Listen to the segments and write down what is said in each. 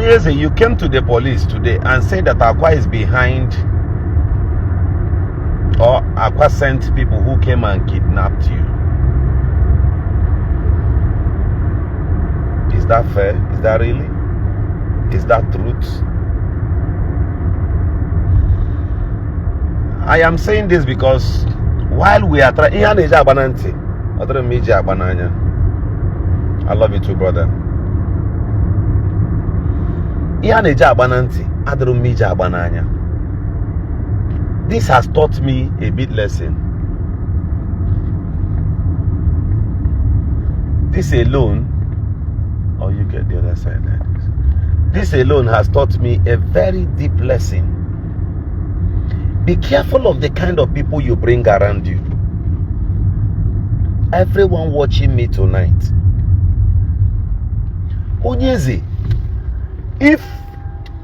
Onyeze, you came to the police today and said that Aqua is behind, or Aqua sent people who came and kidnapped you. Is that fair? Is that really? Is that truth? I am saying this because while we are trying, I love you too, brother. This has taught me a bit lesson. This alone, or you get the other side like this. This alone has taught me a very deep lesson. Be careful of the kind of people you bring around you. Everyone watching me tonight, Onyeze, if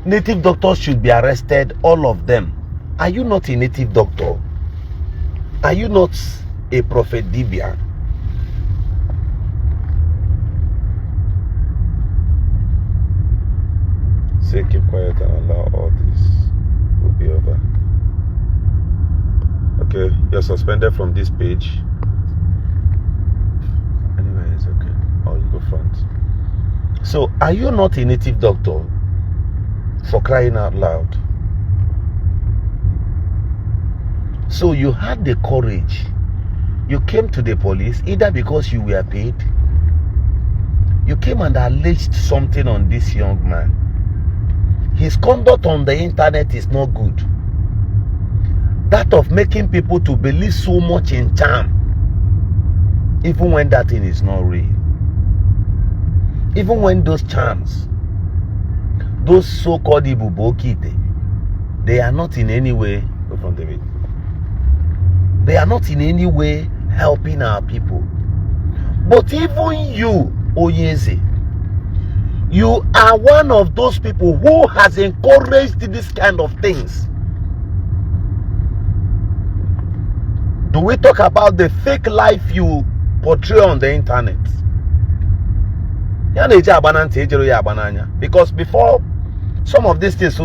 native doctors should be arrested, all of them, are you not a native doctor? Are you not a prophet Dibia? Say keep quiet and allow all this will be over. Okay, you're suspended from this page. Anyway, it's okay. Oh, you go front. So, are you not a native doctor? For crying out loud. So you had the courage. You came to the police either because you were paid. You came and alleged something on this young man. His conduct on the internet is not good. That of making people to believe so much in charm, even when that thing is not real. Even when those charms, those so-called ibubokite, they are not in any way, go from David, they are not in any way helping our people. But even you, Onyeze, you are one of those people who has encouraged this kind of things. Do we talk about the fake life you portray on the internet? Because before some of these things,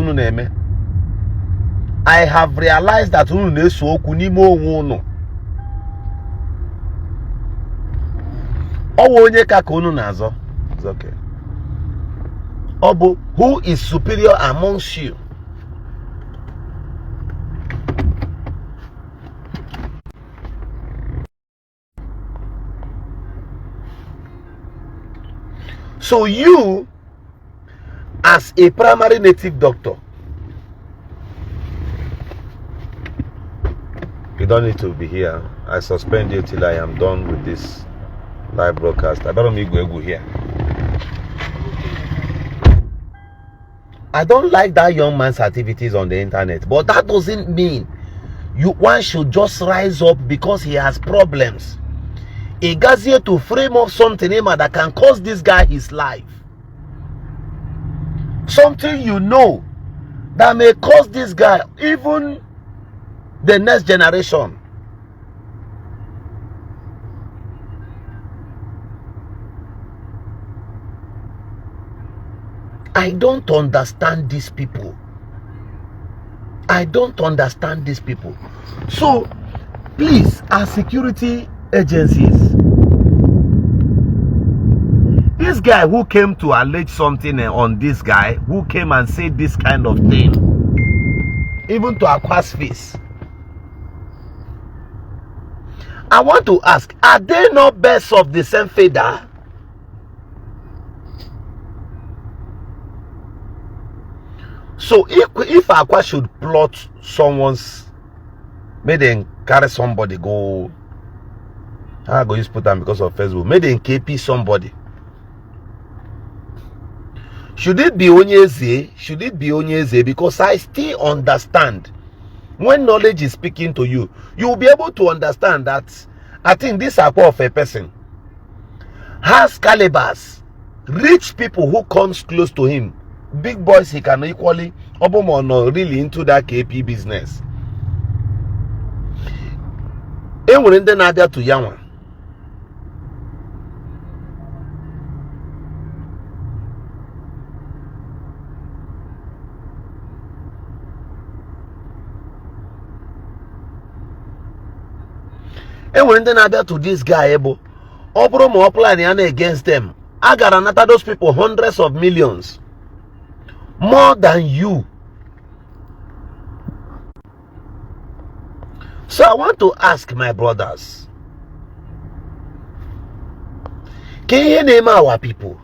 I have realized that it's okay. Obo, who is superior amongst you? So you, as a primary native doctor, you don't need to be here. I suspend you till I am done with this live broadcast. I don't need go here. I don't like that young man's activities on the internet, but that doesn't mean one should just rise up because he has problems. He gets here to frame up something that can cost this guy his life. Something you know that may cost this guy even the next generation. I don't understand these people. I don't understand these people. So, please, as security agencies, this guy who came to allege something on this guy, who came and said this kind of thing, even to Aqua's face, I want to ask, are they not birds of the same feather? So if Aqua should plot someone's, maybe they carry somebody go, I go use put them because of Facebook, maybe they KP somebody. Should it be Onyeze? Should it be Onyeze? Because I still understand when knowledge is speaking to you, you will be able to understand that I think this Aqua of a person has calibers, rich people who comes close to him. Big boys he can equally not really into that KP business. And when then add to Yawa. And when then I got to this guy, able, Obro more plan against them. I got another those people hundreds of millions. More than you. So I want to ask my brothers. Can you name our people?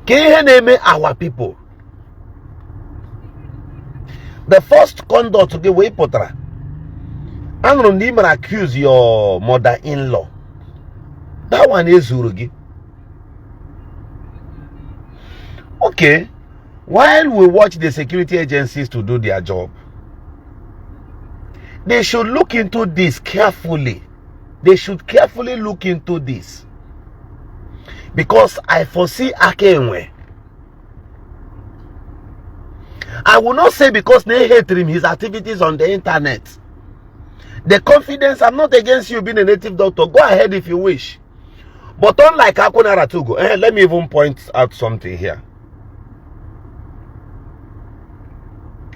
Can you name our people? The first conduct to the way potra. And don't even accuse your mother-in-law. That one is Urugi. Okay. While we watch the security agencies to do their job, they should look into this carefully. They should carefully look into this. Because I foresee Akenwe. I will not say because they hate him, his activities on the internet. The confidence, I'm not against you being a native doctor. Go ahead if you wish. But unlike Agu Na Eche Mba, let me even point out something here.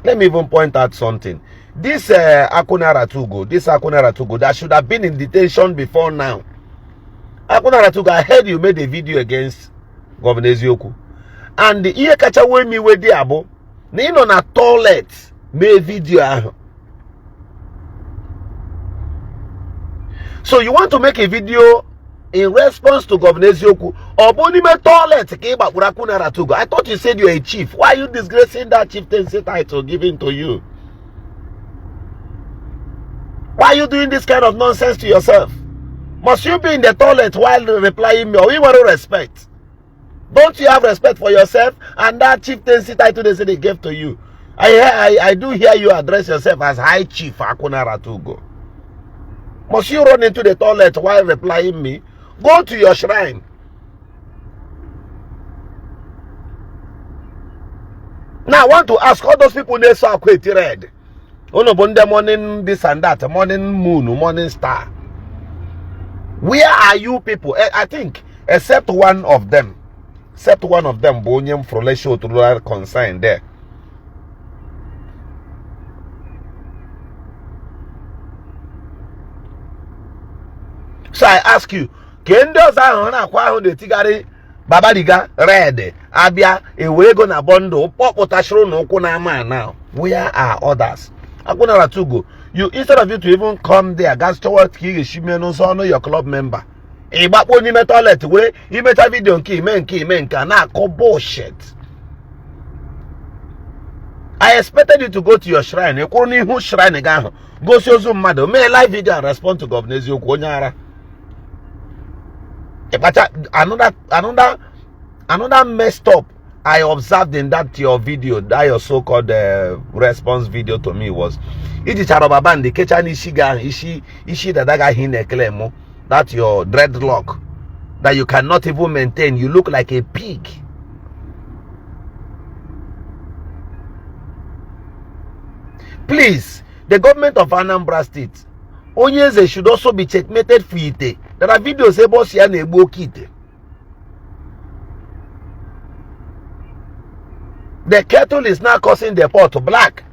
Let me even point out something. This Agu Na Eche Mba, that should have been in detention before now. Agu Na Eche Mba, I heard you made a video against Governor Ezioku. And the ear catcher way me with the abo. Nino na toilet made video. So you want to make a video in response to Governor Ezioku or Bonime toilet came back with Agu Na Eche Mba? I thought you said you're a chief. Why are you disgracing that chieftaincy title given to you? Why are you doing this kind of nonsense to yourself? Must you be in the toilet while replying me, or you want to respect? Don't you have respect for yourself and that chieftaincy title they say they gave to you? I do hear you address yourself as High Chief Agu Na Eche Mba. Must you run into the toilet while replying me? Go to your shrine. Now I want to ask all those people they saw quite red. Bonde morning this and that, morning moon, morning star. Where are you people? I think except one of them. Except one of them, Bonyam Frolesho to rural consign there. So I ask you, Kendos are Aqua de Tigari, Babadiga, Red, Abia, a Wego na Bondo, Popotashro no Kunama now. Where are others? Agu Na Eche Mba, you instead of you to even come there, gas towards Kigishimeno, so your club member. A backbone in a toilet way, you made a video key, men, can bullshit. I expected you to go to your shrine. You couldn't who shrine again. Go show some mother. May live video and respond to Governor Ezioku. Another messed up I observed in that your video, that your so-called response video to me was Iji Charobabandi Kechani Ishiga Ishi Dadaga Hineklemo. That's your dreadlock that you cannot even maintain. You look like a pig. Please, the government of Anambra State, Onyeze should also be checkmated for it. There are videos about Siane Bokite. The kettle is now causing the pot black.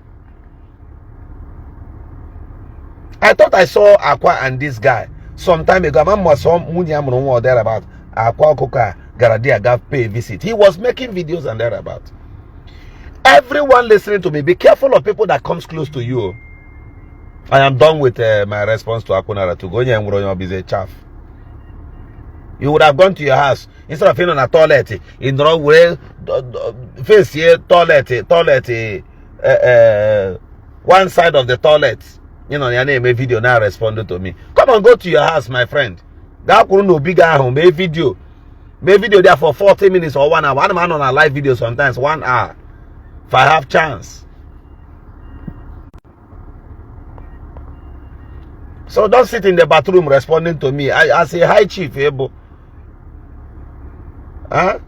I thought I saw Aqua and this guy some time ago. I was there about Akwa Okuko Garadia gave pay visit. He was making videos and thereabout. Everyone listening to me, be careful of people that comes close to you. I am done with my response to Agu Na Eche Mba. Chaff. You would have gone to your house instead of feeling on a toilet in the wrong way. Face here, toilet, one side of the toilet. You know, your name, a video now responded to me. Come on, go to your house, my friend. That couldn't no bigger home, make video there for 40 minutes or 1 hour. One man on a live video sometimes 1 hour. If I have chance. So don't sit in the bathroom responding to me. I say hi chief, Ebo. Huh?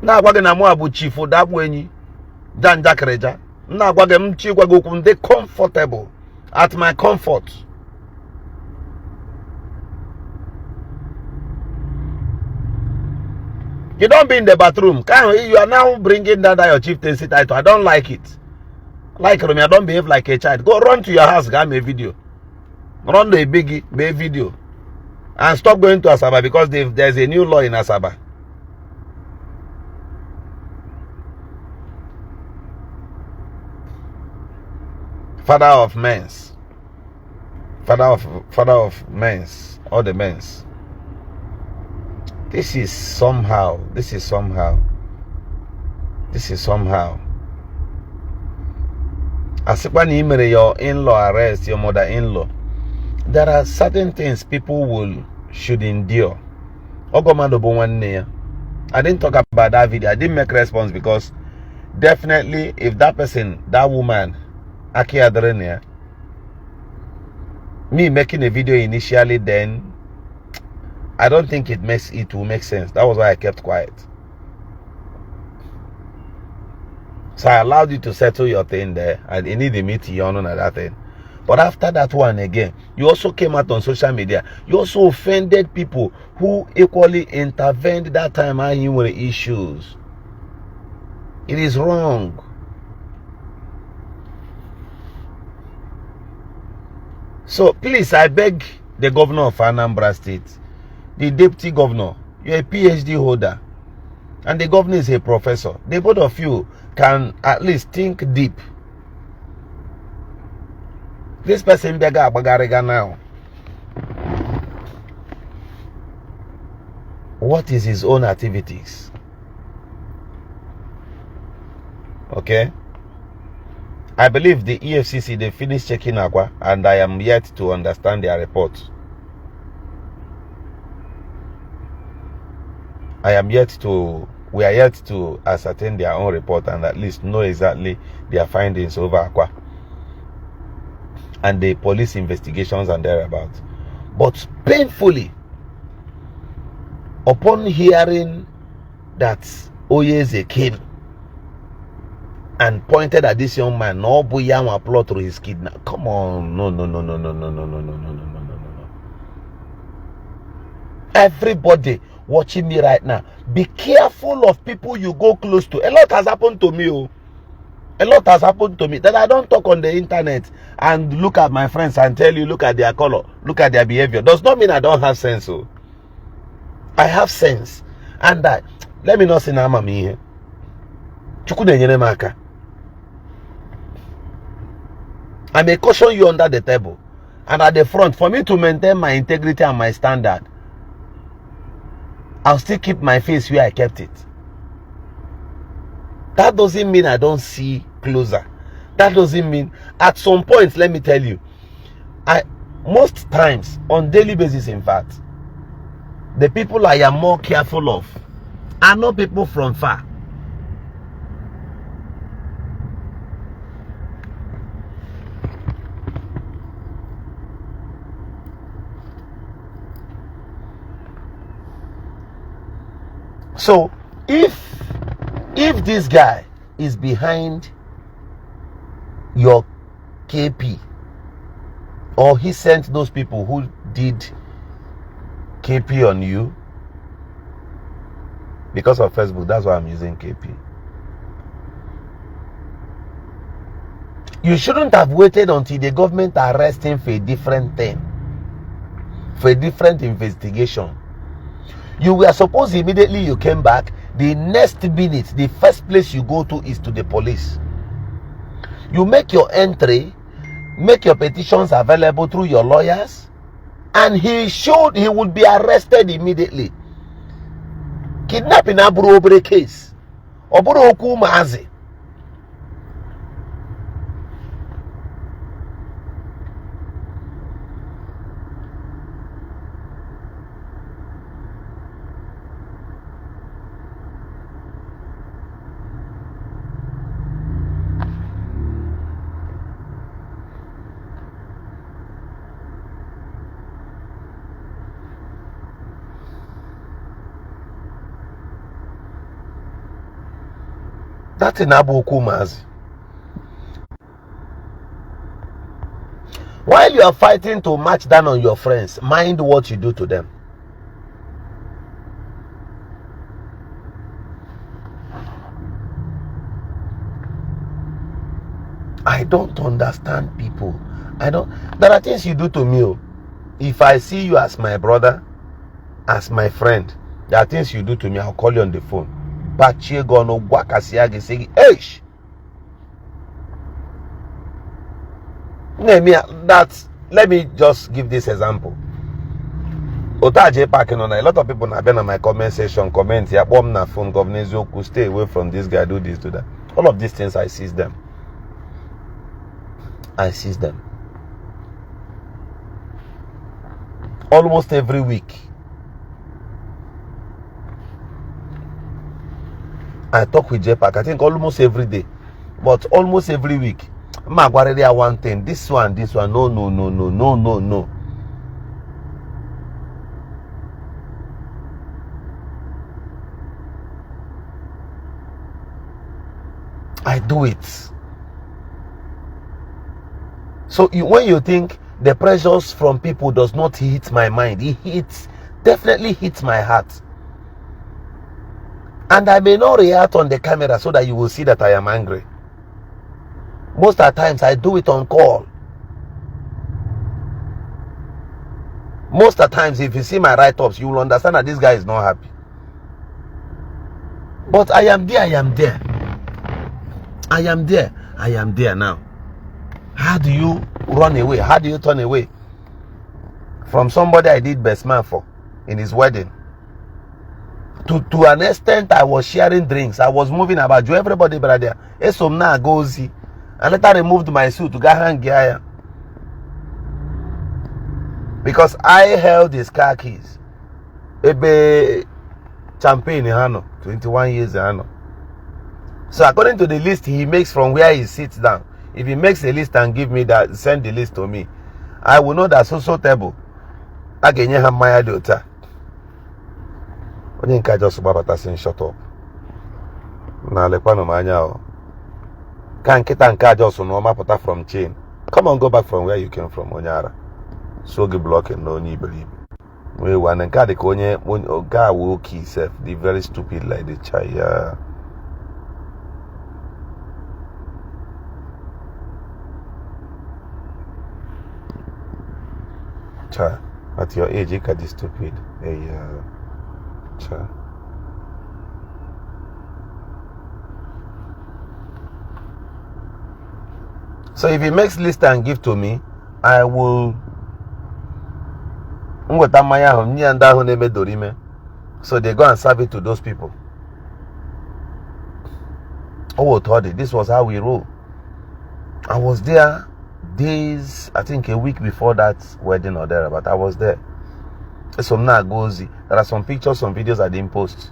Na gwage na mo abu chief da bwenyi. Dan jakreja. Na gwage mchi gwage kunde comfortable at my comfort. You don't be in the bathroom. You are now bringing down your chieftaincy title. I don't like it. Like Romeo, don't behave like a child. Go run to your house, get me a video. Run the biggie, make a video. And stop going to Asaba because there's a new law in Asaba. Father of men's. Father of men's. All the men's. This is somehow. As when you marry your in-law arrest, your mother-in-law, there are certain things people should endure. I didn't talk about that video. I didn't make response because definitely if that person, that woman, Aki Adrenia, me making a video initially, then I don't think it will make sense. That was why I kept quiet. So I allowed you to settle your thing there. I need a meeting on that thing. But after that one again, you also came out on social media. You also offended people who equally intervened that time and you were issues. It is wrong. So please, I beg the governor of Anambra State, the deputy governor, you're a PhD holder, and the governor is a professor. The both of you can at least think deep. This person bega bagariga now. What is his own activities? Okay. I believe the EFCC, they finished checking Aqua, and I am yet to understand their report. We are yet to ascertain their own report and at least know exactly their findings over Aqua and the police investigations and thereabouts. But painfully, upon hearing that Onyeze came and pointed at this young man, no boy plot through his kidnap. Come on, no. Everybody watching me right now, be careful of people you go close to. A lot has happened to me. A lot has happened to me that I don't talk on the internet and look at my friends and tell you, look at their color, look at their behavior. Does not mean I don't have sense. I have sense. And that, let me not say na mama here. I may caution you under the table and at the front for me to maintain my integrity and my standard. I'll still keep my face where I kept it. That doesn't mean I don't see closer. That doesn't mean at some point, let me tell you, most times on daily basis, in fact, the people I am more careful of are not people from far. So if this guy is behind your KP, or he sent those people who did KP on you because of Facebook, that's why I'm using KP. You shouldn't have waited until the government arrests him for a different thing, for a different investigation. You were supposed immediately you came back, the next minute, the first place you go to is to the police. You make your entry, make your petitions available through your lawyers, and he would be arrested immediately. Kidnapping aburo obre case. Oburo oku maazi. That's in Abu Okumazi. While you are fighting to match down on your friends, mind what you do to them. I don't understand people. There are things you do to me. If I see you as my brother, as my friend, there are things you do to me, I'll call you on the phone. Let me just give this example. Otaje parking on a lot of people have been on my comment section, comment here, bomb na phone, Governor Zoku, stay away from this guy, do this, do that. All of these things, I seize them. I seize them. Almost every week. I talk with J-Pack, I think almost every day. But almost every week. Magwarede one thing. This one. No. I do it. So when you think the pressures from people does not hit my mind, it definitely hits my heart. And I may not react on the camera so that you will see that I am angry. Most of the times I do it on call. Most of the times if you see my write-ups, you will understand that this guy is not happy. But I am there. I am there now. How do you run away? How do you turn away from somebody I did best man for in his wedding? To an extent, I was sharing drinks. I was moving about you. Everybody, brother. Esomna gozi. And later I removed my suit to go hang here. Because I held his car keys. Ebe champagne in Hano. 21 years in Hano. So according to the list he makes from where he sits down, if he makes a list and give me that, send the list to me, I will know that so table. I can have my daughter. I think I just saying shut up. Now le pano manya. Can't get and catch us no mapota from chain. Come on, go back from where you came from, Onyara. So get blocking no need believe. We want and card the konye guy will key himself. The very stupid like the chaya. Cha, at your age, you can be stupid. Hey, cha. So if he makes list and give to me, I will. So they go and serve it to those people. Oh, Toddy, this was how we roll. I was there days, I think a week before that wedding or there, but I was there. So now goes. There are some pictures, some videos I didn't post.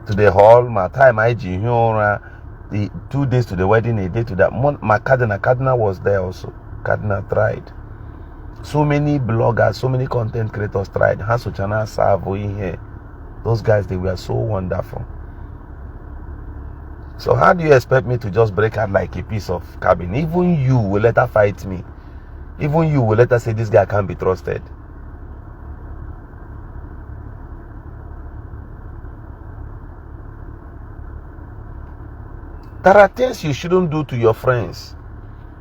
To the hall, my time the 2 days to the wedding, a day to that. My Cardinal was there also. Cardinal tried. So many bloggers, so many content creators tried. Hasuchana Savo in here. Those guys, they were so wonderful. So how do you expect me to just break out like a piece of cabin? Even you will later fight me. Even you will later say this guy can't be trusted. There are things you shouldn't do to your friends.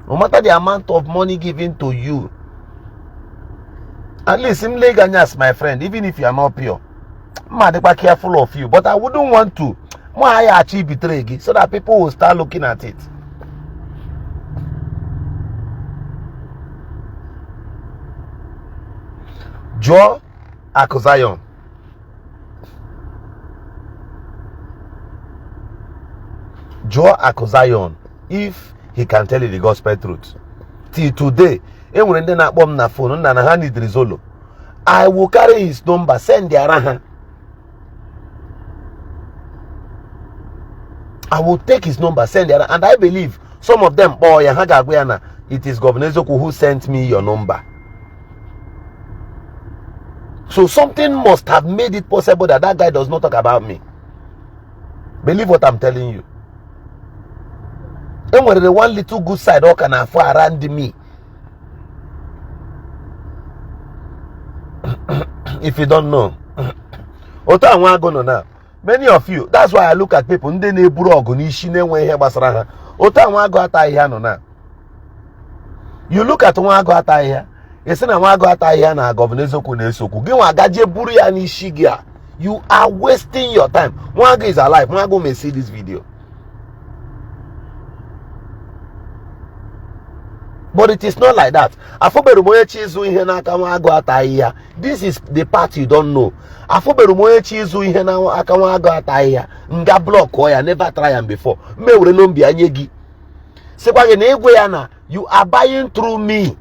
No matter the amount of money given to you. At least, as my friend, even if you are not pure, I'm careful of you. But I wouldn't want to. So that people will start looking at it. Joe Akuzayon. Joe Akuzayon, if he can tell you the gospel truth. Till today, I will carry his number, send the araha. I will take his number, send it, and I believe some of them, it is Governor Zoku who sent me your number. So something must have made it possible that that guy does not talk about me. Believe what I'm telling you. And when the one little good side all can afford around me. If you don't know. Now. Many of you, that's why I look at people. Ota Wago ata here no na. You look at Wago ata here. You say na Wago ata here na Governor Ezoku na Esoku. Gi wa gaje buru ya ni shigia. You are wasting your time. Wago is alive. Wago may see this video. But it is not like that. This is the part you don't know. Nga block or never try am before. You are buying through me.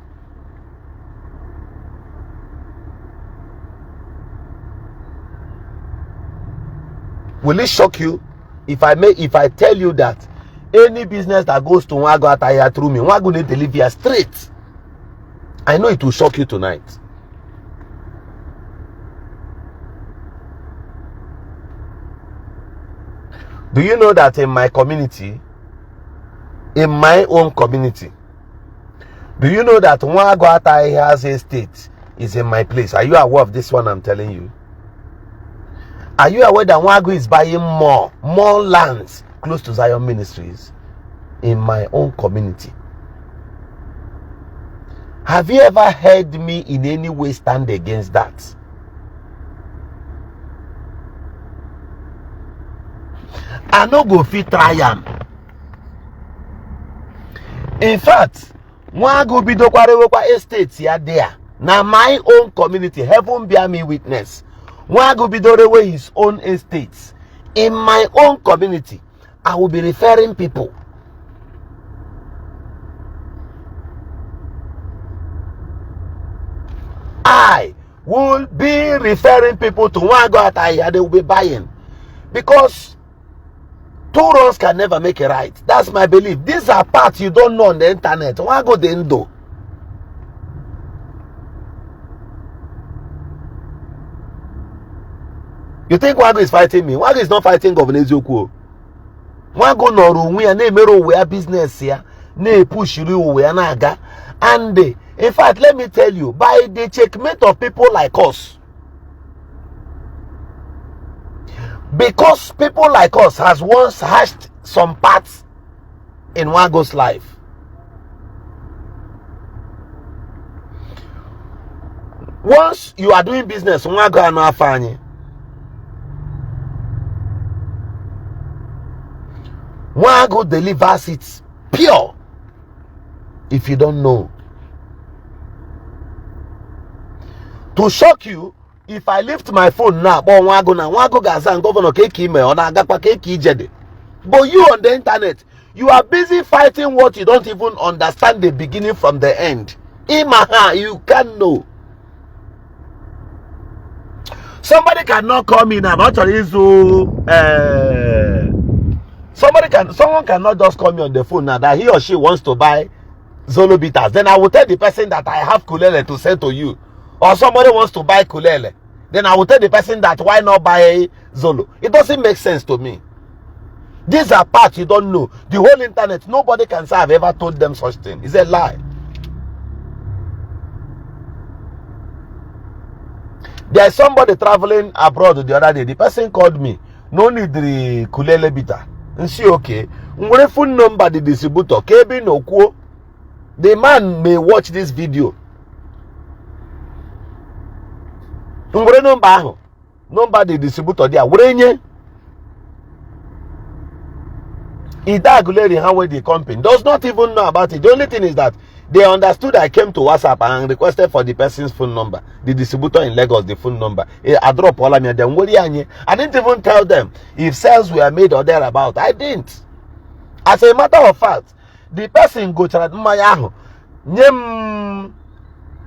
Will it shock you if I tell you that any business that goes to Wago Ataya through me, Wago need to deliver here straight? I know it will shock you tonight. Do you know that in my community, in my own community, do you know that Wago Ataya's estate is in my place? Are you aware of this one I'm telling you? Are you aware that Wago is buying more lands close to Zion Ministries in my own community? Have you ever heard me in any way stand against that? I no go fit try am. In fact, Wago Bidokwarewekwa estates here there. Now my own community, heaven bear me witness. Wago Bidorewe his own estates. In my own community, I will be referring people. I will be referring people to Wago Ataya. They will be buying. Because two wrongs can never make a right. That's my belief. These are parts you don't know on the internet. Wago Dendo. You think Wago is fighting me? Wago is not fighting Governor Ezoku. Wago no we are nemero we are business here. Ne push you we are naga. And in fact, let me tell you, by the checkmate of people like us, because people like us has once hashed some parts in Wago's life. Once you are doing business, Wago and Afani, Wago delivers it pure. If you don't know, to shock you, if I lift my phone now, Wago Gazan Governor Keki me or Agapa Keki Jede. But you on the internet, you are busy fighting what you don't even understand the beginning from the end. Imaha, you can't know. Somebody cannot call me now. Someone cannot just call me on the phone now that he or she wants to buy Zolo bitters. Then I will tell the person that I have Kulele to sell to you. Or somebody wants to buy Kulele. Then I will tell the person that why not buy Zolo. It doesn't make sense to me. These are parts you don't know. The whole internet, nobody can say I've ever told them such thing. It's a lie. There's somebody traveling abroad the other day. The person called me. No need the Kulele bitter. And see, okay. Phone number the distributor. KB no quo. The man may watch this video. Number the distributor there. How the company does not even know about it. The only thing is that they understood I came to WhatsApp and requested for the person's phone number. The distributor in Lagos, the phone number. I drop all of them. I didn't even tell them if sales were made or thereabout. I didn't. As a matter of fact, the person go to my name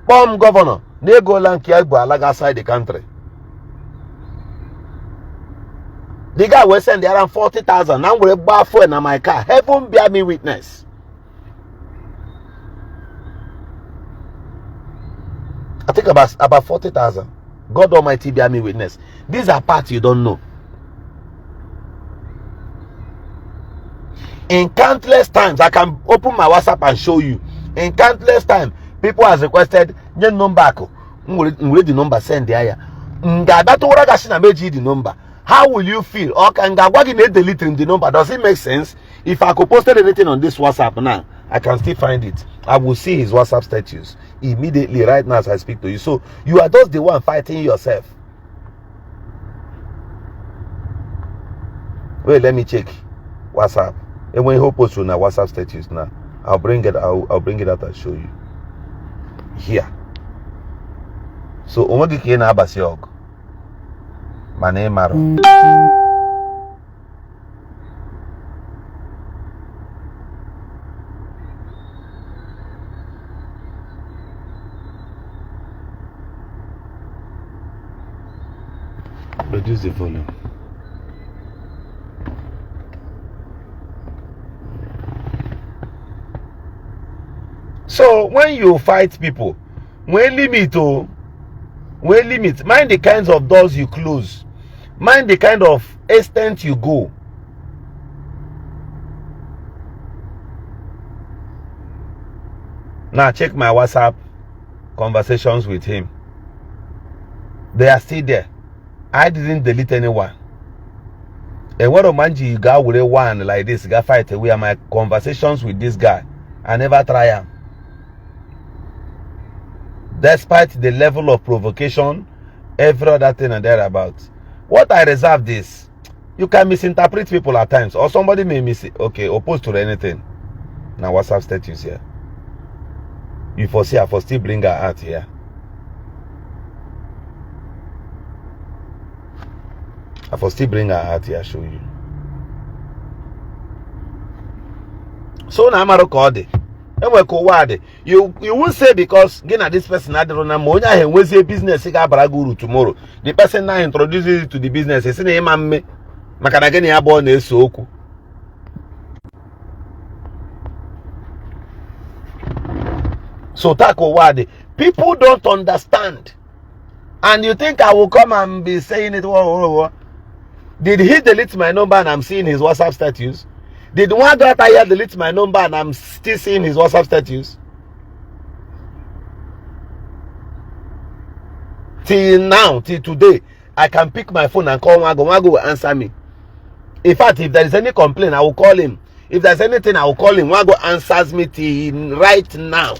bomb governor. They go outside the country. The guy will send around 40,000. Now we're buy phone in my car. Heaven bear me witness. I think about 40,000. God Almighty bear me witness. These are parts you don't know. In countless times, I can open my WhatsApp and show you. In countless times, people has requested the number. The number send the number. How will you feel? Or can Gagwagi deleting the number? Does it make sense? If I could post anything on this WhatsApp now, I can still find it. I will see his WhatsApp status immediately right now as I speak to you. So you are just the one fighting yourself. Wait, let me check WhatsApp. And when you post on a WhatsApp status now, I'll bring it. I'll bring it out and show you here. So Omagi Kena Abasiog. My name Maro. Reduce the volume. So when you fight people, when limit, mind the kinds of doors you close, mind the kind of extent you go. Now check my WhatsApp conversations with him. They are still there. I didn't delete anyone. And what a manji guy with one like this, guy fight away my conversations with this guy. I never try him. Despite the level of provocation, every other thing and thereabout. What I reserve this, you can misinterpret people at times, or somebody may miss it. Okay, opposed to anything. Now WhatsApp status here. You foresee I for still bring her out here. I for still bring her out here, show you. So now I'm recording. You won't say because this person had a business tomorrow. The person now introduces it to the business. So tako people don't understand. And you think I will come and be saying it? Did he delete my number and I'm seeing his WhatsApp status? Did one guy here delete my number and I'm still seeing his WhatsApp status? Till now, till today, I can pick my phone and call Wago. Wago will answer me. In fact, if there is any complaint, I will call him. If there's anything, I will call him. Wago answers me till right now.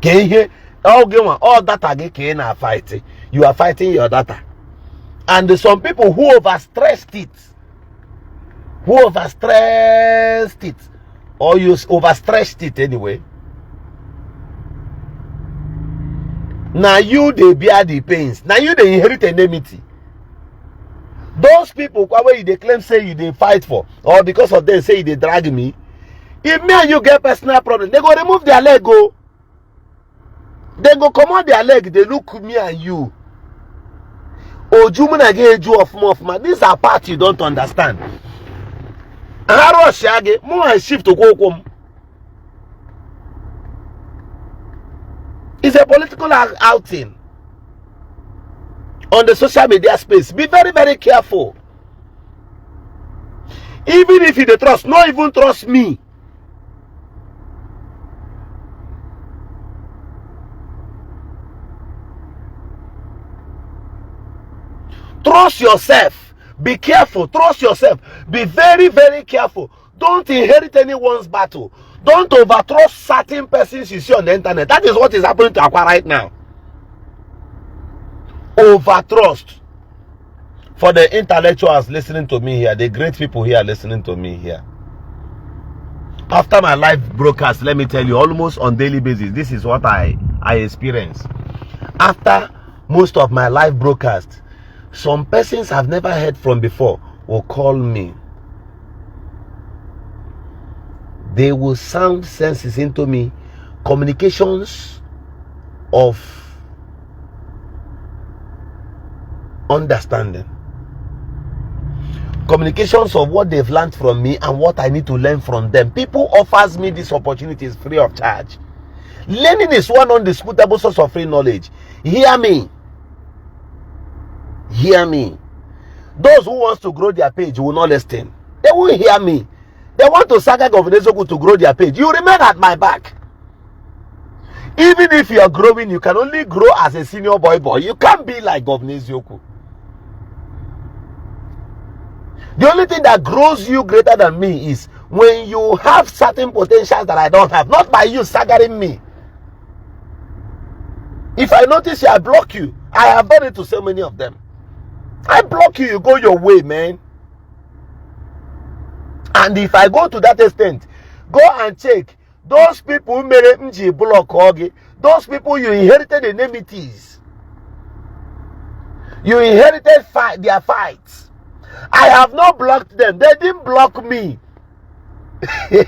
Can you hear? All data again are fighting. You are fighting your data. And some people who overstressed it. Or you overstressed it anyway. Now you they bear the pains. Now you they inherit enmity. Those people where they claim say you they fight for, or because of them say they drag me. If me and you get personal problem, they go remove their leg go. They go come on their leg, they look me and you. Oh, Jumuna get you off more. These are parts you don't understand. Haro shage, more shift to go home. It's a political outing on the social media space. Be very, very careful. Even if you don't trust, not even trust me. Trust yourself. Be careful. Trust yourself. Be very, very careful. Don't inherit anyone's battle. Don't overtrust certain persons you see on the internet. That is what is happening to Aqua right now. Overtrust. For the intellectuals listening to me here, the great people here listening to me here. After my live broadcast, let me tell you, almost on daily basis, this is what I experience. After most of my live broadcast, some persons I've never heard from before will call me. They will sound senses into me, communications of understanding, communications of what they've learned from me and what I need to learn from them. People offers me these opportunities free of charge. Learning is one undisputable source of free knowledge. Hear me. Hear me. Those who wants to grow their page will not listen. They will hear me. They want to saga Governor to grow their page. You remain at my back. Even if you are growing, you can only grow as a senior boy. You can't be like Onyeze Jesus. The only thing that grows you greater than me is when you have certain potentials that I don't have, not by you staggering me. If I notice you, I block you. I have done it to so many of them. I block you, you go your way, man. And if I go to that extent, go and check those people who made MG block Ogi, those people you inherited enmities. You inherited their fights. I have not blocked them. They didn't block me. They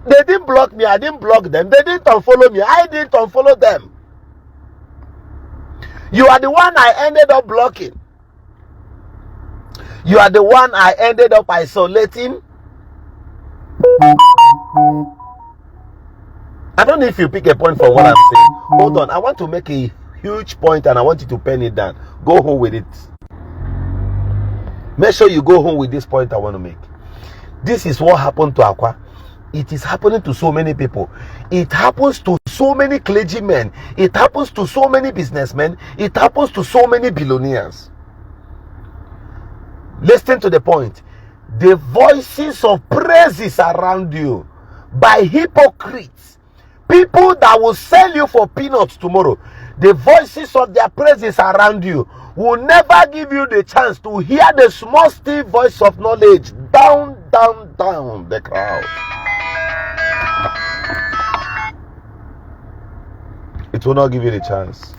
didn't block me. I didn't block them. They didn't unfollow me. I didn't unfollow them. You are the one I ended up blocking. You are the one I ended up isolating. I don't know if you pick a point from what I'm saying. Hold on. I want to make a huge point and I want you to pen it down. Go home with it. Make sure you go home with this point I want to make. This is what happened to Aqua. It is happening to so many people. It happens to so many clergymen. It happens to so many businessmen. It happens to so many billionaires. Listen to the point. The voices of praises around you by hypocrites, people that will sell you for peanuts tomorrow, the voices of their praises around you will never give you the chance to hear the small still voice of knowledge down the crowd. It will not give you the chance.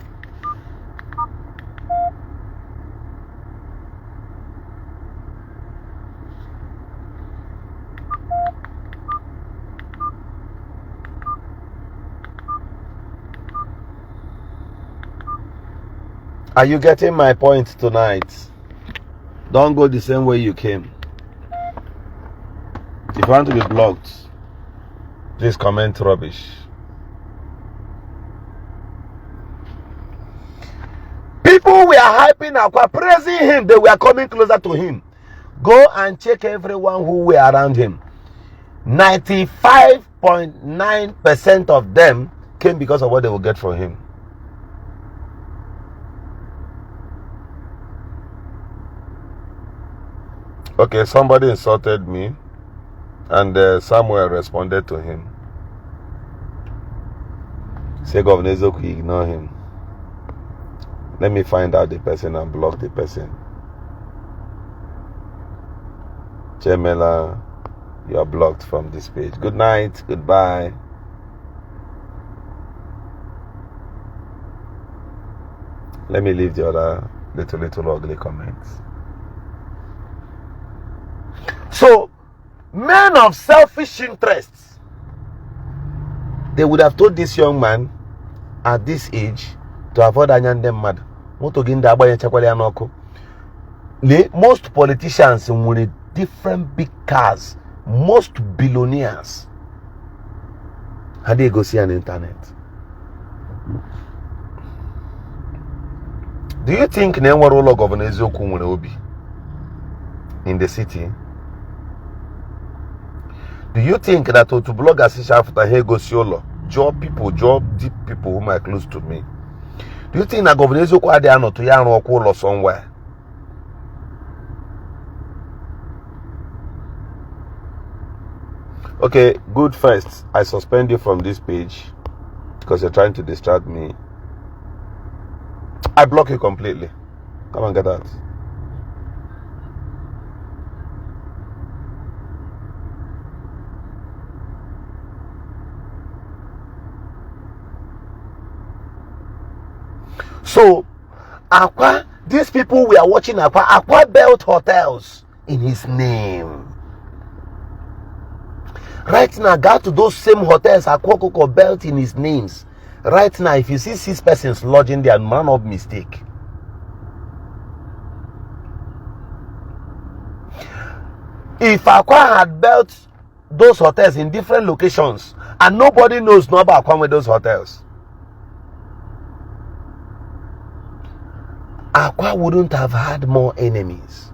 Are you getting my point tonight? Don't go the same way you came. If you want to be blocked, please comment rubbish. People were hyping Aqua, praising him. They were coming closer to him. Go and check everyone who were around him. 95.9% of them came because of what they will get from him. Okay, somebody insulted me and Samuel responded to him. Say Onyeze Jesus, ignore him. Let me find out the person and block the person. Chemela, you are blocked from this page. Good night, goodbye. Let me leave the other little ugly comments. So, men of selfish interests, they would have told this young man at this age to avoid anyandem mad. Most politicians with different big cars, most billionaires, how do you go see on the internet? Do you think Nenwa role of Onyeze Jesus will be in the city? Do you think that to blog as after here go solo, job deep people who are close to me? Do you think that Onyeze Jesus are there not to yarn or call or somewhere? Okay, good first. I suspend you from this page because you're trying to distract me. I block you completely. Come and get that. So, Aqua, these people we are watching Aqua built hotels in his name. Right now, go to those same hotels Akwa Okuko built in his names. Right now, if you see 6 persons lodging there, man of mistake. If Aqua had built those hotels in different locations and nobody knows about Aqua with those hotels, Aqua wouldn't have had more enemies.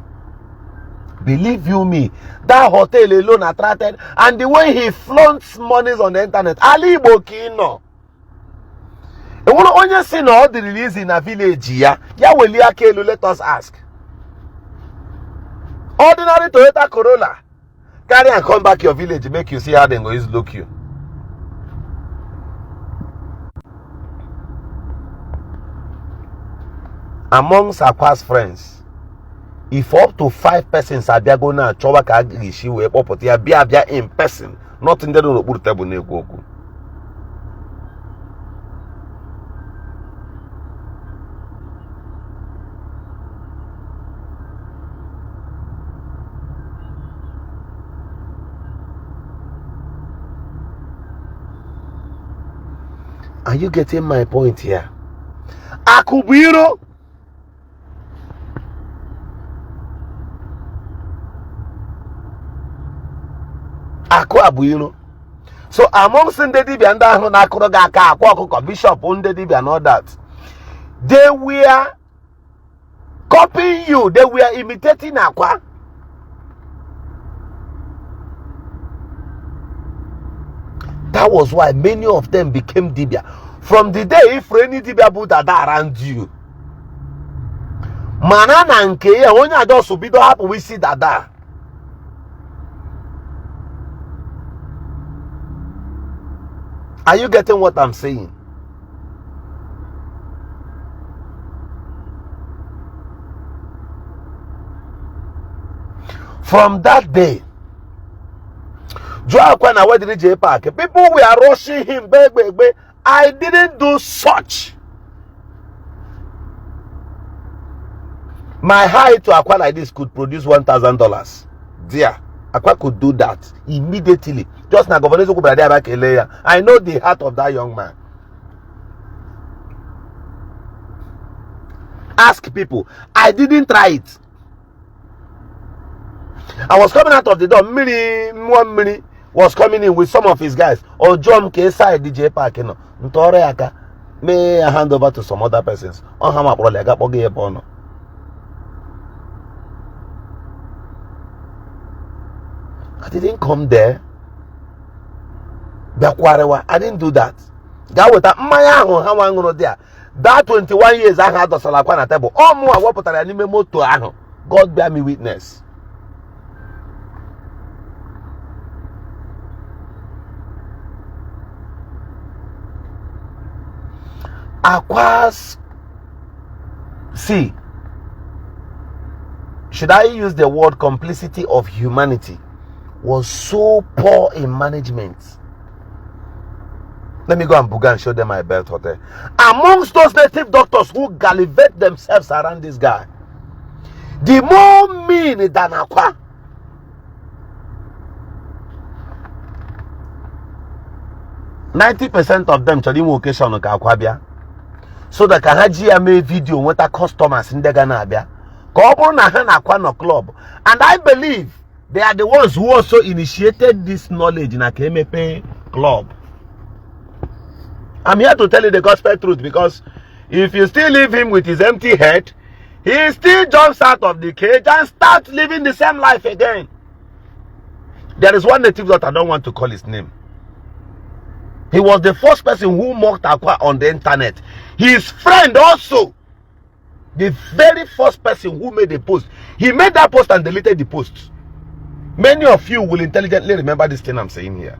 Believe you me, that hotel alone attracted, and the way he flaunts monies on the internet, Ali Bokino, Onye si na the release in a village ya weli aka elu, let us ask. Ordinary Toyota Corolla, carry and come back your village, make you see how they go is look you. Amongst Aqua's friends, if up to 5 persons are going to chowa ka agrishi we property abia in person, not in the no table na-ekwu. Are you getting my point here? Akubiro. Aqua Buino. So amongst the Dibia and Akwa Okuko, Bishop, Dibia and all that, they were copying you, they were imitating Aqua. That was why many of them became Dibia. From the day if any Dibia put that around you, Manana and Kea, when I just be happy, we see that. Are you getting what I'm saying? From that day, Aqua went to the J Park. People were rushing him. I didn't do such. My high to Aqua like this could produce $1,000. Dear, Aqua could do that immediately. Just now, I know the heart of that young man. Ask people. I didn't try it. I was coming out of the door. One minute was coming in with some of his guys. Or John K side DJ Park. May I hand over to some other persons? I didn't come there. I didn't do that. That 21 years I had the Salakwana table. Oh, more what put an anime to God bear me witness. Aqua's, see, should I use the word complicity of humanity, was so poor in management. Let me go and Buga and show them my belt hotel. Amongst those native doctors who gallivate themselves around this guy, the more mean than Aqua. %90 of them chọrọ occasion ka Aqua bịa. So that can have a video with the customers in the Ghana bịa. Ka ọ bụrụ na ha na-akwa no club. And I believe they are the ones who also initiated this knowledge in a KMP club. I'm here to tell you the gospel truth, because if you still leave him with his empty head, he still jumps out of the cage and starts living the same life again. There is one native that I don't want to call his name. He was the first person who mocked Aqua on the internet. His friend also, the very first person who made a post. He made that post and deleted the post. Many of you will intelligently remember this thing I'm saying here.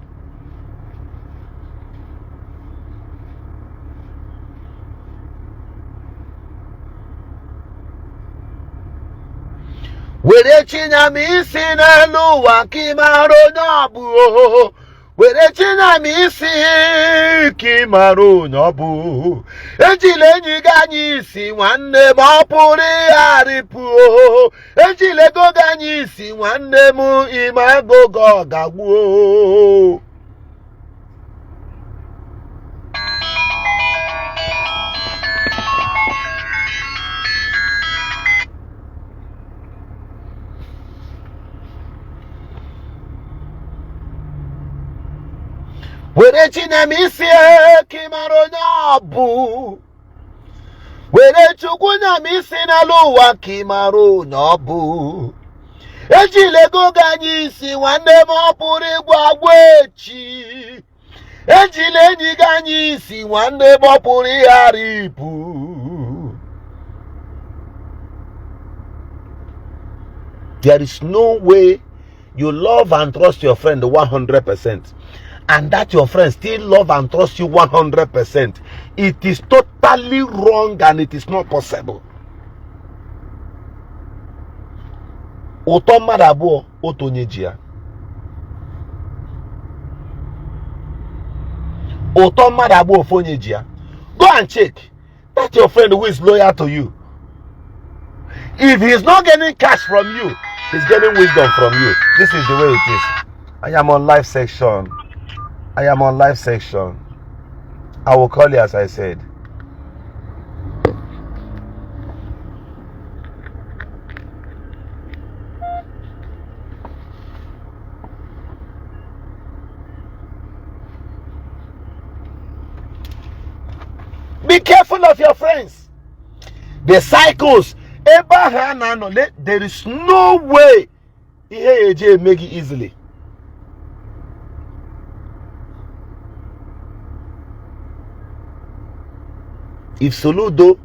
Were chinyami sinelu wakimaro nyabu. Were chinyami si kimaro nyabu. Ejile nyiganyi si wanne mapuri haripu. Ejile goganyi si wanne mu imago gogagwo. Were chinyami si kimaro nyabu. Were chukunyami si naluwa kimaro nyabu. Ejile goganyi si wanne mapuri gwagwechi. Ejile nyiganyi si wande bopuri haripu. There is no way you love and trust your friend 100%, and that your friend still love and trust you 100%. It is totally wrong and it is not possible. Otomarabo otonyejia. Otomarabo ofonyejia. Go and check that your friend who is loyal to you. If he is not getting cash from you, he's getting wisdom from you. This is the way it is. I am on live section. I am on live section. I will call you as I said. Be careful of your friends. The cycles. There is no way he make it easily. If Soludo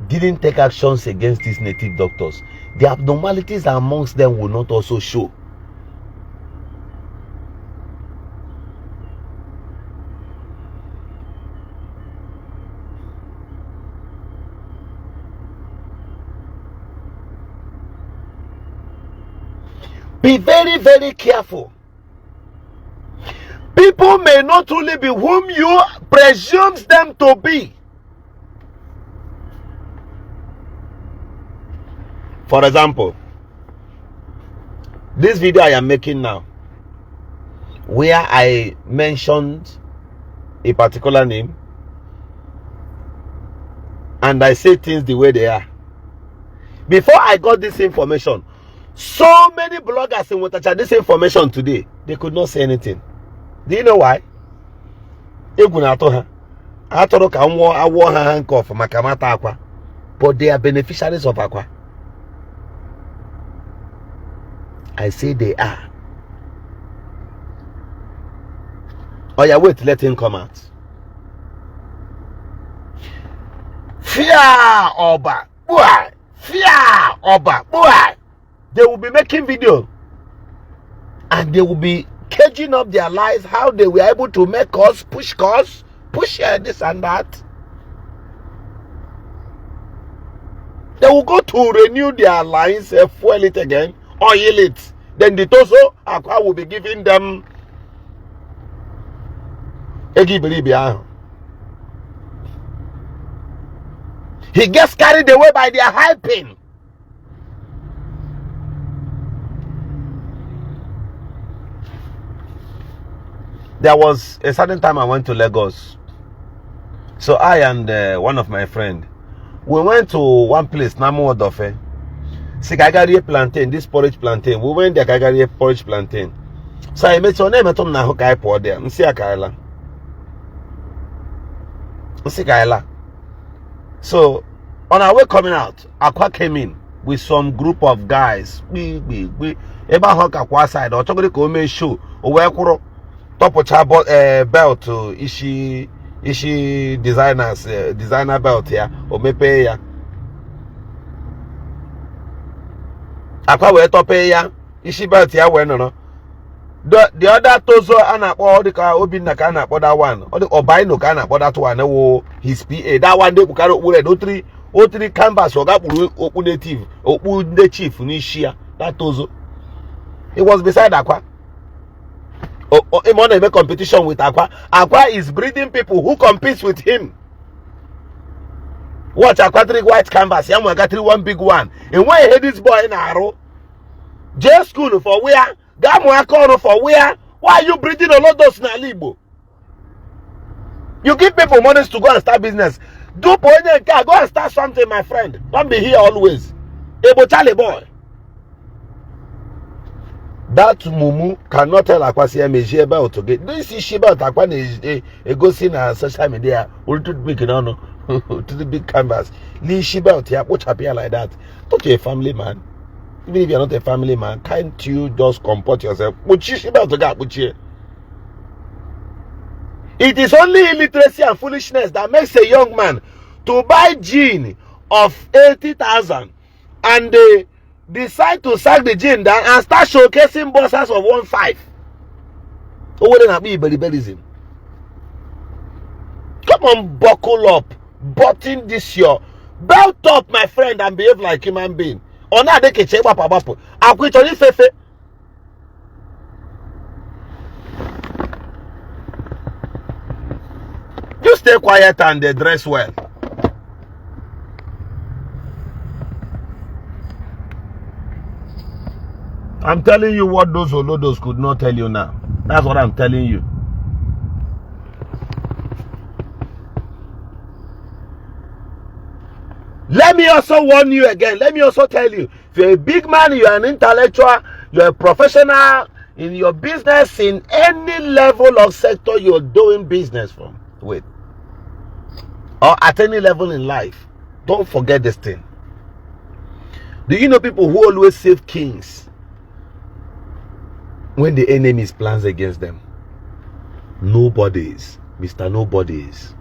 didn't take actions against these native doctors, the abnormalities amongst them will not also show. Be very, very careful. People may not truly be whom you presume them to be. For example, this video I am making now, where I mentioned a particular name and I say things the way they are. Before I got this information, so many bloggers in Watacha this information today, they could not say anything. Do you know why? But they are beneficiaries of Aqua. I say they are. Oh yeah, wait, let him come out. Fear Oba, boy. Fear Oba, boy. They will be making video and they will be caging up their lives, how they were able to make cause, push this and that. They will go to renew their lines, fuel it again, oil it. Then the Toso Aqua will be giving them he gets carried away by their hyping. There was a certain time I went to Lagos. So I and one of my friends, we went to one place, Namu Odofe. Sikagari plantain, this porridge plantain. We went there, Kagari porridge plantain. So I met your name at Nahokai pour there. Msiakaila. So on our way coming out, Aqua came in with some group of guys. We Eba Hoka Aqua side or Chokori Kome show or where top of belt to Ishi designers designer belt here or mepe ya. Aqua we top ya Ishi belt here when no. The other Tozo and all the car obi na can up that one or buy no can up that one his PA that one they could carry O three canvas or that open native open the chief Nishia that Tozo. It was beside Aqua. He want to make competition with Aqua. Aqua is breeding people who competes with him. Watch Aqua 3 white canvas. Yamu got 3 one big one. And when he had this boy in Aro, J school for where? Gamu Akoro for where? Why are you breeding a lot of those Nalibo? You give people money to go and start business. Do go and start something, my friend. Don't be here always. Ebo Charlie boy. That Mumu cannot tell Aqua see me about to get. Do you see she about Aqua is a go see na social media? Will to big no to the big canvas. Lee she about here, watch appear like that. Not a family man. Even if you're not a family man, can't you just comport yourself? But she about to get with you. It is only illiteracy and foolishness that makes a young man to buy gin of 80,000 and they decide to sack the gin down and start showcasing bosses of 1.5. Oh, wouldn't that be bellyism? Come on, buckle up, button this your belt up, my friend, and behave like human being. Or not, they can check up about. I quit on this fefe. You stay quiet and they dress well. I'm telling you what those Olodos could not tell you now. That's what I'm telling you. Let me also warn you again. Let me also tell you, if you're a big man, you're an intellectual, you're a professional in your business, in any level of sector you're doing business from with, or at any level in life, don't forget this thing. Do you know people who always save kings when the enemy's plans against them? Nobodies, Mr. Nobodies.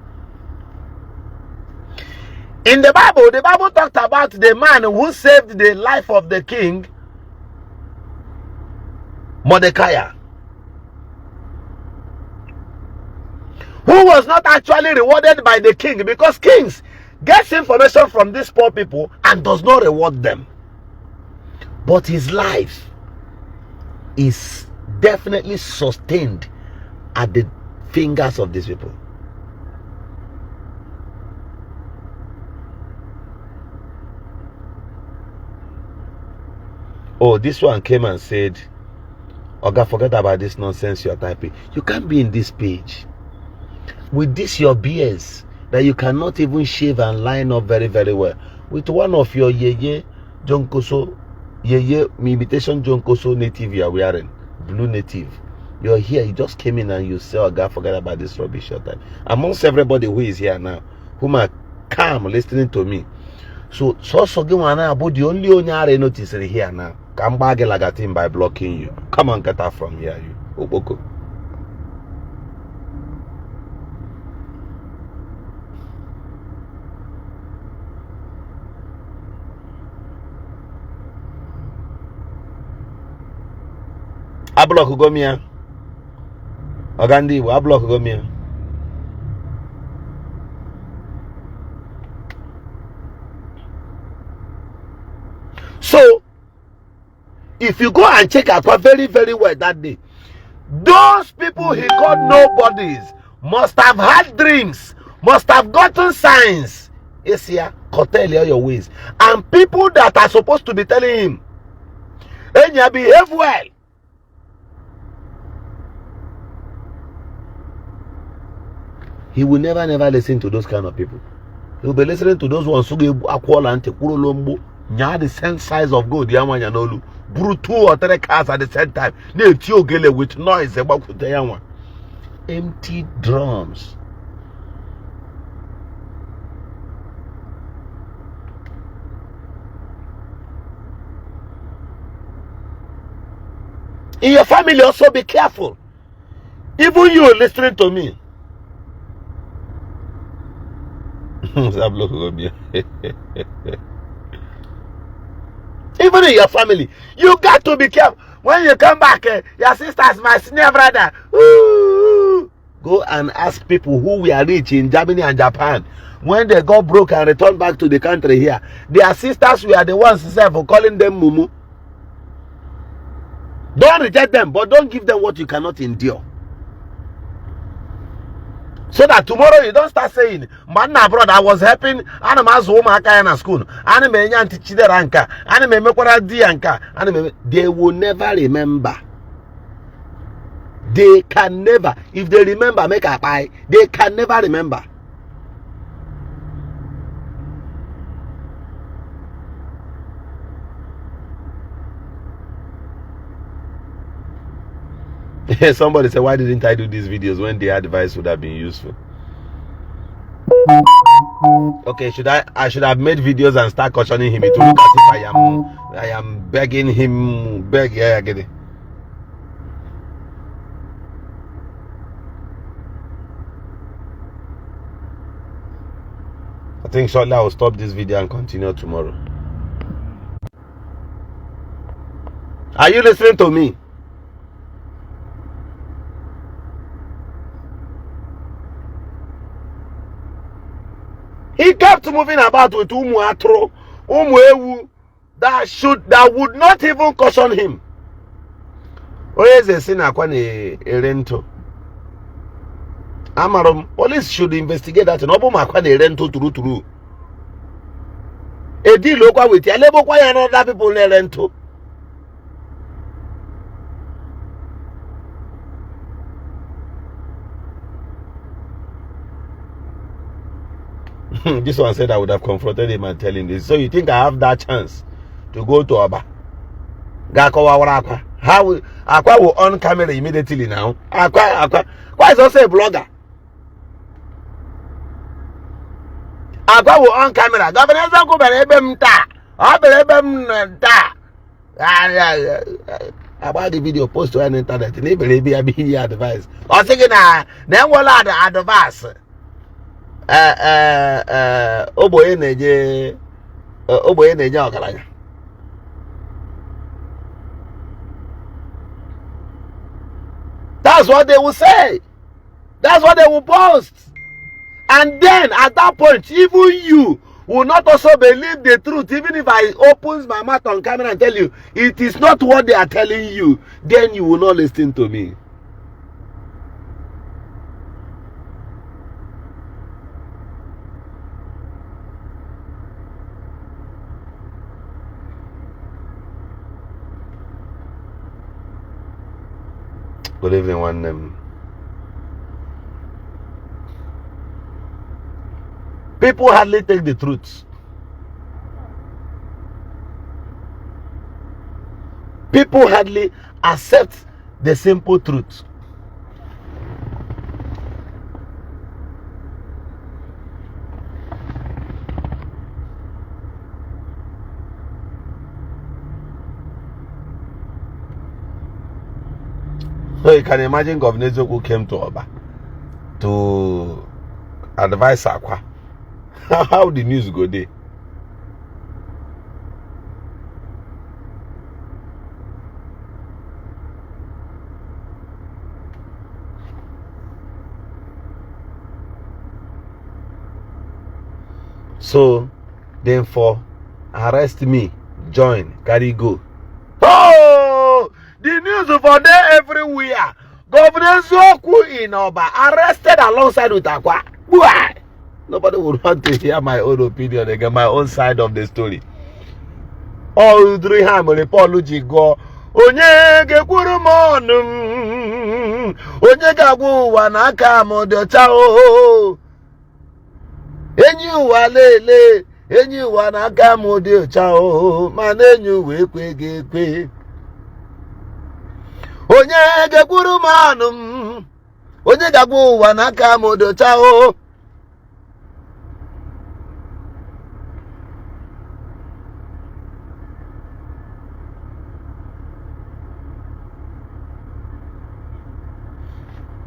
In the Bible talked about the man who saved the life of the king, Mordecai, who was not actually rewarded by the king, because kings gets information from these poor people and does not reward them. But his life is definitely sustained at the fingers of these people. Oh, this one came and said, Oga, forget about this nonsense you're typing. You can't be in this page with this your BS that you cannot even shave and line up very, very well with one of your yeye jonkoso, yeye imitation jonkoso native you are wearing, blue native. You're here, you just came in and you say, Oga, forget about this rubbish your time. Amongst everybody who is here now, whom are calm listening to me. So about the only I notice here now. Come back like a team by blocking you. Come on, get out from here, you. Oboko. I block Gomia. Ogandi, I block Gomia. So, if you go and check Aqua very, very well that day, those people he called nobodies must have had dreams, must have gotten signs. Yes, yeah, curtail your ways. And people that are supposed to be telling him, and you behave well. He will never listen to those kind of people. He will be listening to those ones who give Aqua and Tekurolombo. Nya the same size of gold, Yamanyanolu. Brew 2 or 3 cars at the same time. With noise about the empty drums. In your family also be careful. Even you listening to me. Even in your family, you got to be careful. When you come back, your sister's my senior brother. Ooh. Go and ask people who were rich in Germany and Japan. When they got broke and returned back to the country here, their sisters were the ones for calling them Mumu. Don't reject them, but don't give them what you cannot endure. So that tomorrow you don't start saying, man, abroad I was helping animals home in school. They will never remember. They can never. If they remember, make a pie. They can never remember. Somebody said, why didn't I do these videos when the advice would have been useful? Okay, I should have made videos and start cautioning him to look as if I am begging him. Yeah, I get it. think shortly I will stop this video and continue tomorrow. Are you listening to me? He kept moving about with umu atro, umu ewu, that would not even caution him. Onyeze si na Akwa na-ere Amarom, police should investigate that. No buma Akwa na-ere true. A deal okwa with ya, lebo kwa ya and other people na-ere nto. This one said I would have confronted him and tell him this. So you think I have that chance to go to Aba? Akwa. How Aqua will on camera immediately now? Aqua is also a blogger. Aqua will on camera. Governor Zako Berebem ta. About the video post to an internet. Maybe I be advice. Or thinking then we'll add advice. Oboye neje okalanya. That's what they will say. That's what they will post. And then at that point, even you will not also believe the truth. Even if I open my mouth on camera and tell you it is not what they are telling you, then you will not listen to me. Good evening, one name. People hardly take the truth. People hardly accept the simple truth. So you can imagine Governor Zoku came to Oba to advise Aqua. How the news go there? So then for arrest me, join, carry go. Oh, the news over there everywhere. Governor Zoku in Oba arrested alongside with Aqua. Why? Nobody would want to hear my own opinion again, my own side of the story. All three hammer Paul go. Onyege kwuru monum. Onyega gwu wanaka modo chao. Enyi wa lele, enyi wanaka modo chao. Manenyu we kwegekwe. Onyege kwuru monum. Onyega gwu wanaka modo chao.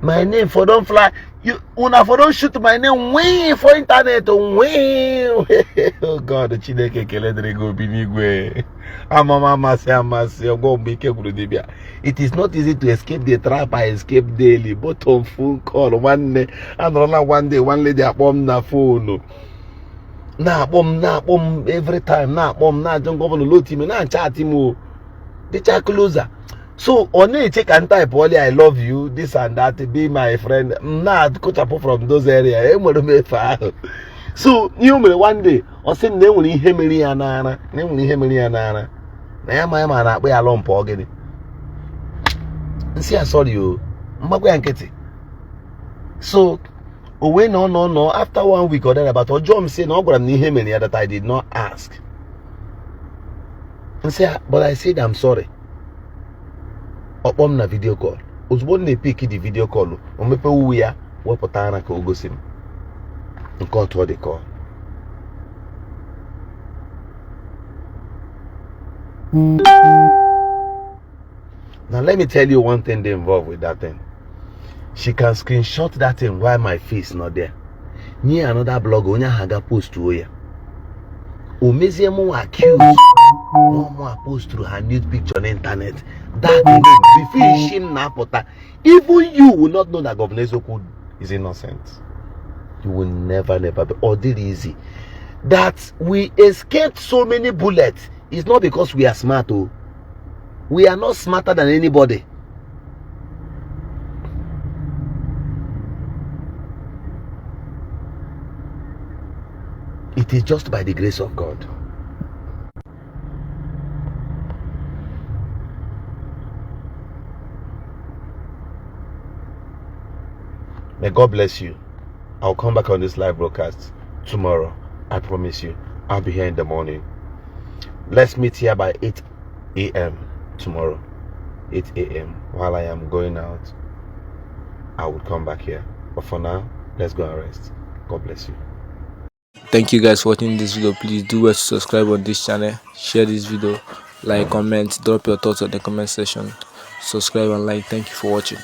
My name for don't fly. You una for don't shoot my name way for internet. Way. Oh God, the Chineke keledre go binigwe. It is not easy to escape the trap. I escape daily, but on phone call one day and one day one lady upon na phone. Na bomb every time. Na bomb na don't go on the low team na chat him. The chat closer. So only check and type only I love you, this and that, be my friend. Nah, cut up from those areas. So you may one day or send them when he me anana, name when he me anana. Now my man we alone pogany. See I saw you. Mbagwe and Kitty. So away no. After 1 week or then about John say no, but I'm him that I did not ask. And say, but I said I'm sorry. Upon na video call. Ozugbo na pick the video call. O mepe uwe ya wepụta na ka o gosi m. Nke otu the call. Now let me tell you one thing they involved with that thing. She can screenshot that thing while my face not there. near another blogger onya haga post to ya omezie mo accuse no more post through her nude picture on the internet. That before shame na pota, even you will not know that Governor Ezeoku is innocent. You will never be or did easy. That we escaped so many bullets is not because we are smart. Oh, we are not smarter than anybody. It is just by the grace of God. May God bless you. I'll come back on this live broadcast tomorrow. I promise you. I'll be here in the morning. Let's meet here by 8 a.m. tomorrow. 8 a.m. While I am going out, I will come back here. But for now, let's go and rest. God bless you. Thank you guys for watching this video. Please do well to subscribe on this channel, share this video, like, comment, drop your thoughts on the comment section, subscribe and like. Thank you for watching.